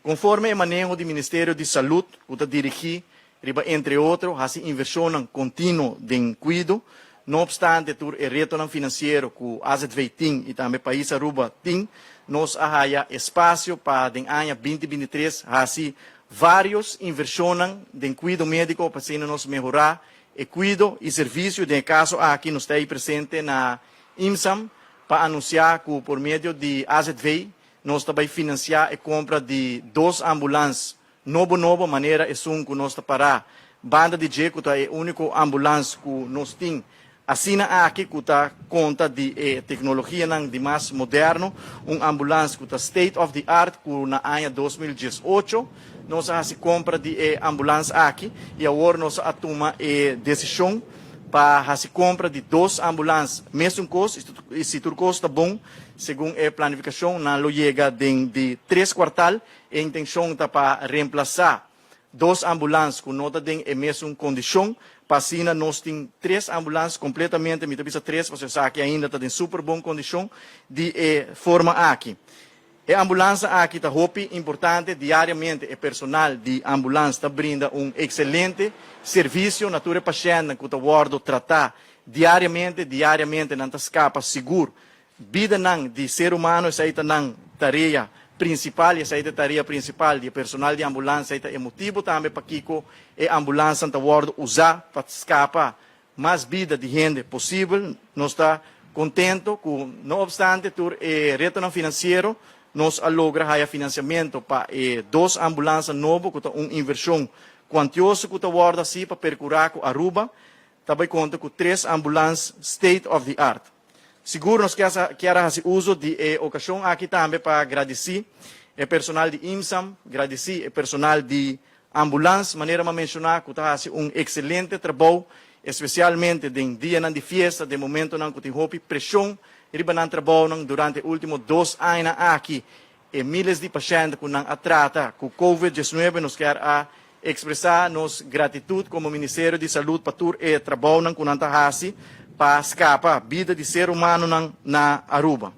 Conforme o manejo do Ministério de Saúde, que dirigi, entre outros, a inversão contínua de cuidado, não obstante o retorno financeiro que o AZV tem e também o país Aruba tem, nós há espaço para o ano 2023, assim, várias inversões de cuidado médico para nós melhorar o cuidado e serviço, de caso aqui nós estamos presentes na IMSAM, para anunciar que por meio de AZV, nós também financiar a compra de 2 ambulâncias, novo, maneira é que nós para banda de G, que é a única ambulância que nós temos, assim aqui que está conta de tecnologia de mais moderno, ambulância que está state of the art, que na ano 2018, nós se compra de ambulância aqui, e agora nós toma a decisão para a compra de 2 ambulâncias, mesmo custo, e se o custo está bom, segundo a planificação, na chega de 3 quartal, a intenção está para reemplaçar 2 ambulâncias que não têm a mesma condição, para assim nós temos 3 ambulâncias completamente, me talvez 3, você sabe que ainda está em super boa condição, de forma aqui. A ambulância aqui está importante, diariamente o personal de ambulância brinda excelente serviço na tua paciente que está guardo tratar diariamente, não escapa seguro. Vida de ser humano, essa é a tarefa principal, essa é a tarefa principal do personal de ambulância, é motivo também para que a ambulância está guardo usar para escapar mais vida de gente possível. Nós está contente que, não obstante o retorno financeiro, nós logra financiamento para 2 ambulâncias novas, que é uma inversão quantiosa que está guarda assim para percurar a Aruba, também conta com 3 ambulâncias state of the art. Seguro nós queremos fazer uso de ocasião aqui também para agradecer o personal de IMSAM, agradecer o personal de ambulância, maneira de mencionar que está fazendo excelente trabalho, especialmente em dia de festa, de momento que tem pressão, ribanan trabalho durante os últimos 2 anos aqui, e milhares de pacientes que não trata com COVID-19, nós queremos expressar nossa gratidão como Ministério de Saúde para todo o trabalho que nós fazemos para escapar a vida de ser humano na Aruba.